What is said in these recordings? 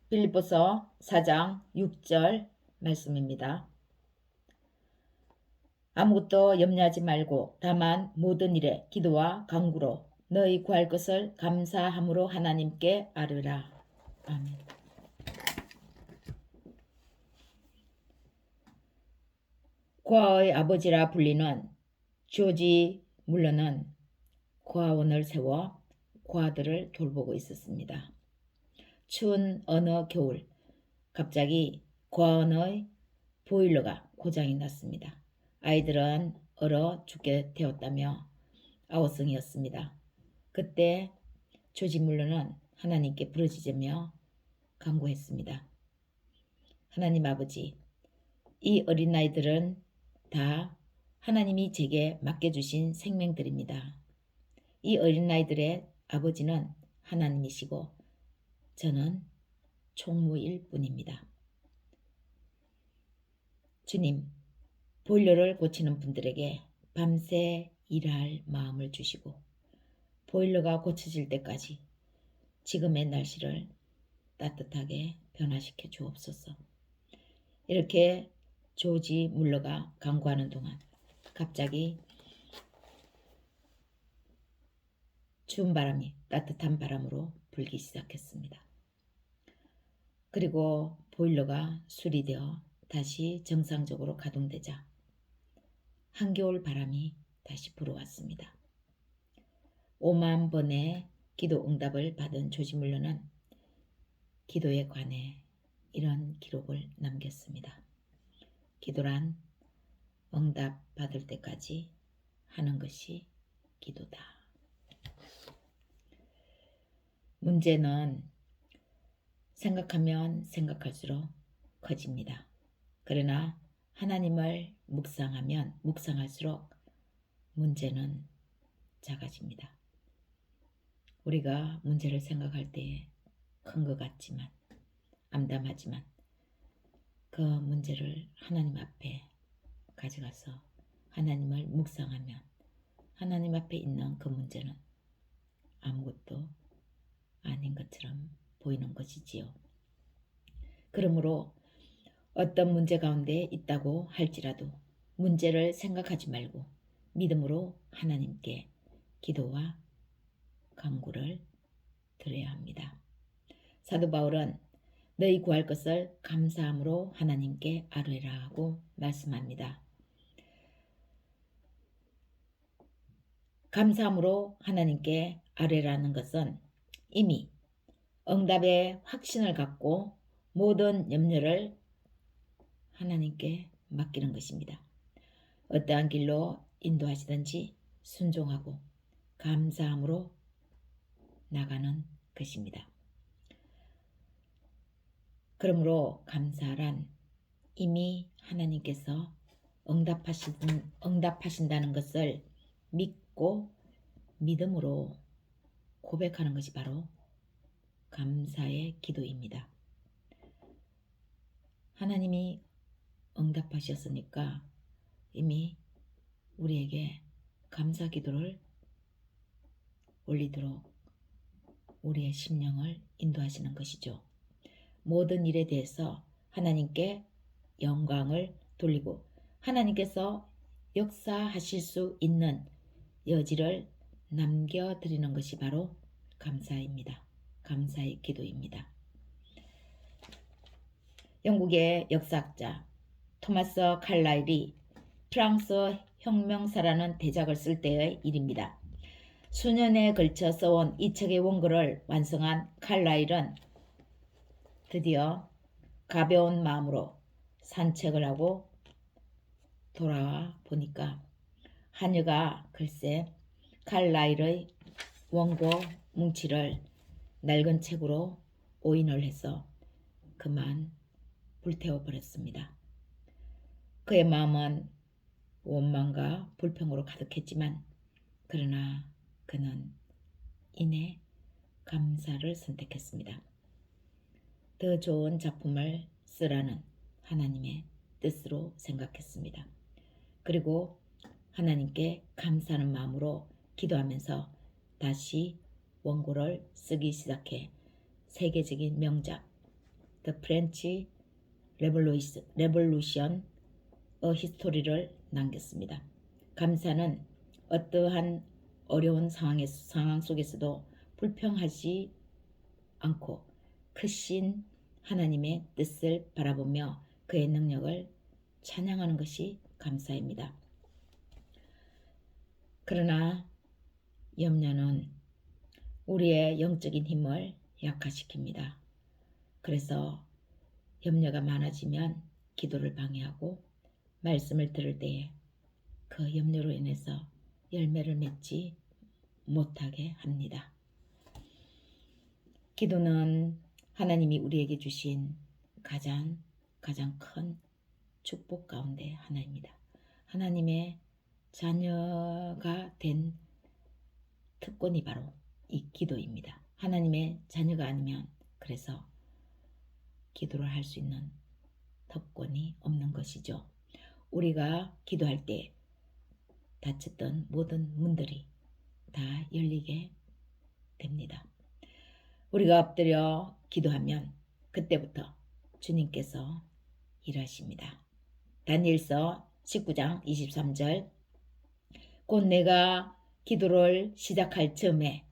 빌립보서 4장 6절 말씀입니다. 아무것도 염려하지 말고 다만 모든 일에 기도와 간구로 너희 구할 것을 감사함으로 하나님께 아뢰라. 아멘. 고아의 아버지라 불리는 조지 물러는 고아원을 세워 고아들을 돌보고 있었습니다. 추운 어느 겨울 갑자기 고아원의 보일러가 고장이 났습니다. 아이들은 얼어 죽게 되었다며 아우성이었습니다. 그때 조지 물러는 하나님께 부르짖으며 간구했습니다. 하나님 아버지, 이 어린아이들은 다 하나님이 제게 맡겨주신 생명들입니다. 이 어린아이들의 아버지는 하나님이시고 저는 총무일 뿐입니다. 주님, 보일러를 고치는 분들에게 밤새 일할 마음을 주시고 보일러가 고쳐질 때까지 지금의 날씨를 따뜻하게 변화시켜 주옵소서. 이렇게 조지 물러가 간구하는 동안 갑자기 추운 바람이 따뜻한 바람으로 불기 시작했습니다. 그리고 보일러가 수리되어 다시 정상적으로 가동되자 한겨울 바람이 다시 불어왔습니다. 5만 번의 기도 응답을 받은 조지 물러는 기도에 관해 이런 기록을 남겼습니다. 기도란 응답 받을 때까지 하는 것이 기도다. 문제는 생각하면 생각할수록 커집니다. 그러나 하나님을 묵상하면 묵상할수록 문제는 작아집니다. 우리가 문제를 생각할 때에 큰 것 같지만 암담하지만 그 문제를 하나님 앞에 가져가서 하나님을 묵상하면 하나님 앞에 있는 그 문제는 아무것도 아닌 것처럼 보이는 것이지요. 그러므로 어떤 문제 가운데 있다고 할지라도 문제를 생각하지 말고 믿음으로 하나님께 기도와 간구를 드려야 합니다. 사도 바울은 너희 구할 것을 감사함으로 하나님께 아뢰라 하고 말씀합니다. 감사함으로 하나님께 아뢰라는 것은 이미 응답의 확신을 갖고 모든 염려를 하나님께 맡기는 것입니다. 어떠한 길로 인도하시든지 순종하고 감사함으로 나가는 것입니다. 그러므로 감사란 이미 하나님께서 응답하신다는 것을 믿고 믿음으로 고백하는 것이 바로 감사의 기도입니다. 하나님이 응답하셨으니까 이미 우리에게 감사 기도를 올리도록 우리의 심령을 인도하시는 것이죠. 모든 일에 대해서 하나님께 영광을 돌리고 하나님께서 역사하실 수 있는 여지를 남겨드리는 것이 바로 감사입니다. 감사의 기도입니다. 영국의 역사학자 토마스 칼라일이 프랑스 혁명사라는 대작을 쓸 때의 일입니다. 수년에 걸쳐 써온 이 책의 원고를 완성한 칼라일은 드디어 가벼운 마음으로 산책을 하고 돌아와 보니까 하녀가 글쎄 칼라일의 원고 뭉치를 낡은 책으로 오인을 해서 그만 불태워버렸습니다. 그의 마음은 원망과 불평으로 가득했지만 그러나 그는 이내 감사를 선택했습니다. 더 좋은 작품을 쓰라는 하나님의 뜻으로 생각했습니다. 그리고 하나님께 감사하는 마음으로 기도하면서 다시 원고를 쓰기 시작해 세계적인 명작 The French Revolution, A History를 남겼습니다. 감사는 어떠한 어려운 상황 속에서도 불평하지 않고 크신 하나님의 뜻을 바라보며 그의 능력을 찬양하는 것이 감사입니다. 그러나 염려는 우리의 영적인 힘을 약화시킵니다. 그래서 염려가 많아지면 기도를 방해하고 말씀을 들을 때에 그 염려로 인해서 열매를 맺지 못하게 합니다. 기도는 하나님이 우리에게 주신 가장 큰 축복 가운데 하나입니다. 하나님의 자녀가 된 특권이 바로 이 기도입니다. 하나님의 자녀가 아니면 그래서 기도를 할 수 있는 특권이 없는 것이죠. 우리가 기도할 때 닫혔던 모든 문들이 다 열리게 됩니다. 우리가 엎드려 기도하면 그때부터 주님께서 일하십니다. 다니엘서 19장 23절 곧 내가 기도를 시작할 즈음에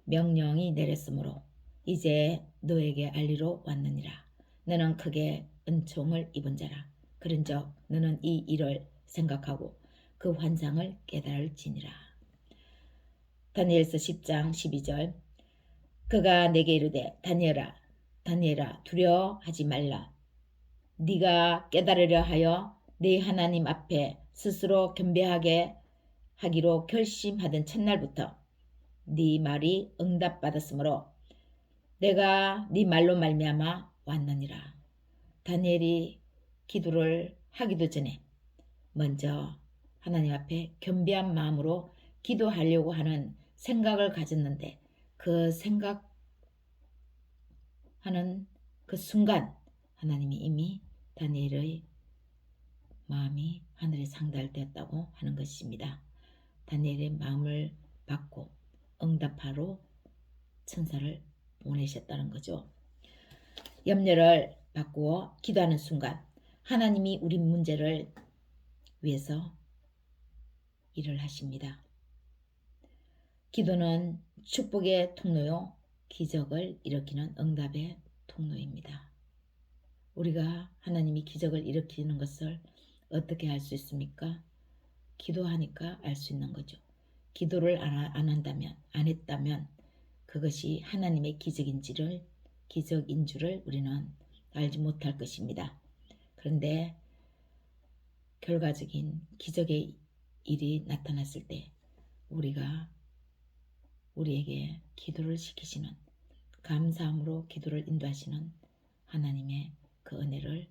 명령이 내렸으므로 이제 너에게 알리러 왔느니라. 너는 크게 은총을 입은 자라. 그런즉 너는 이 일을 생각하고 그 환상을 깨달을지니라. 다니엘서 10장 12절 그가 내게 이르되 다니엘아 두려워하지 말라. 네가 깨달으려 하여 네 하나님 앞에 스스로 겸비하게 하기로 결심하던 첫날부터 네 말이 응답받았으므로 내가 네 말로 말미암아 왔느니라. 다니엘이 기도를 하기도 전에 먼저 하나님 앞에 겸비한 마음으로 기도하려고 하는 생각을 가졌는데 그 생각하는 그 순간 하나님이 이미 다니엘의 마음이 하늘에 상달되었다고 하는 것입니다. 다니엘의 마음을 받고 응답하러 천사를 보내셨다는 거죠. 염려를 바꾸어 기도하는 순간 하나님이 우리 문제를 위해서 일을 하십니다. 기도는 축복의 통로요 기적을 일으키는 응답의 통로입니다. 우리가 하나님이 기적을 일으키는 것을 어떻게 알 수 있습니까? 기도하니까 알 수 있는 거죠. 기도를 안 했다면 그것이 하나님의 기적인 줄을 우리는 알지 못할 것입니다. 그런데 결과적인 기적의 일이 나타났을 때 우리에게 기도를 시키시는 감사함으로 기도를 인도하시는 하나님의 그 은혜를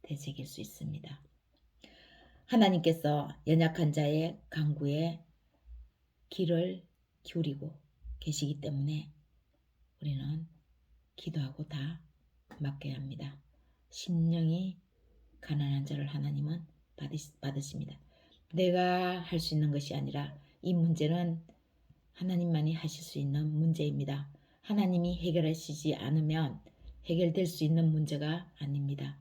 되새길 수 있습니다. 하나님께서 연약한 자의 간구에 귀를 기울이고 계시기 때문에 우리는 기도하고 다 맡겨야 합니다. 심령이 가난한 자를 하나님은 받으십니다. 내가 할 수 있는 것이 아니라 이 문제는 하나님만이 하실 수 있는 문제입니다. 하나님이 해결하시지 않으면 해결될 수 있는 문제가 아닙니다.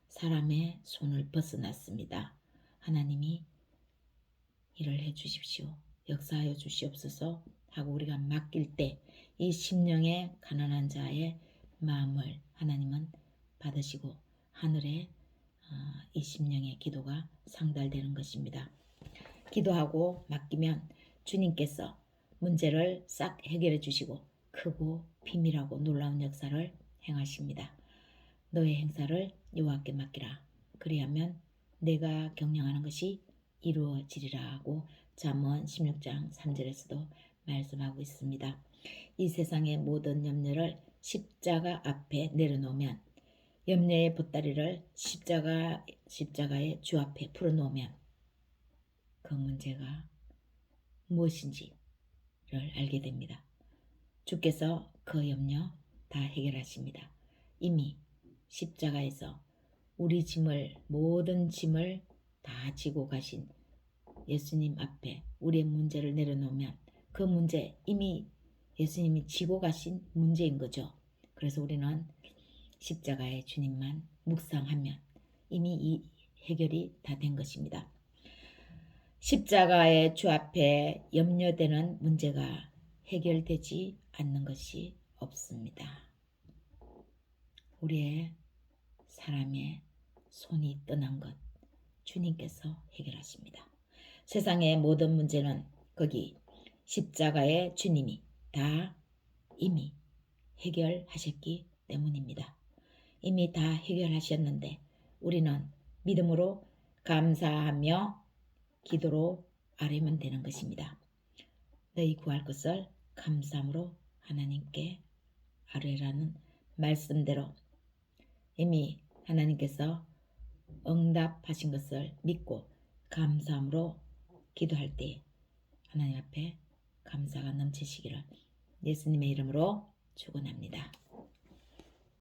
사람의 손을 벗어났습니다. 하나님이 일을 해주십시오. 역사하여 주시옵소서 하고 우리가 맡길 때 이 심령의 가난한 자의 마음을 하나님은 받으시고 하늘에 이 심령의 기도가 상달되는 것입니다. 기도하고 맡기면 주님께서 문제를 싹 해결해 주시고 크고 비밀하고 놀라운 역사를 행하십니다. 너의 행사를 여호와께 맡기라. 그리하면 내가 경영하는 것이 이루어지리라 하고 잠언 16장 3절에서도 말씀하고 있습니다. 이 세상의 모든 염려를 십자가 앞에 내려놓으면 염려의 보따리를 십자가의 주 앞에 풀어놓으면 그 문제가 무엇인지를 알게 됩니다. 주께서 그 염려 다 해결하십니다. 이미 십자가에서 우리 모든 짐을 다 지고 가신 예수님 앞에 우리의 문제를 내려놓으면 그 문제 이미 예수님이 지고 가신 문제인 거죠. 그래서 우리는 십자가의 주님만 묵상하면 이미 이 해결이 다 된 것입니다. 십자가의 주 앞에 염려되는 문제가 해결되지 않는 것이 없습니다. 우리의 사람의 손이 떠난 것 주님께서 해결하십니다. 세상의 모든 문제는 거기 십자가의 주님이 다 이미 해결하셨기 때문입니다. 이미 다 해결하셨는데 우리는 믿음으로 감사하며 기도로 아뢰면 되는 것입니다. 너희 구할 것을 감사함으로 하나님께 아뢰라는 말씀대로 이미 하나님께서 응답하신 것을 믿고 감사함으로 기도할 때 하나님 앞에 감사가 넘치시기를 예수님의 이름으로 축원합니다.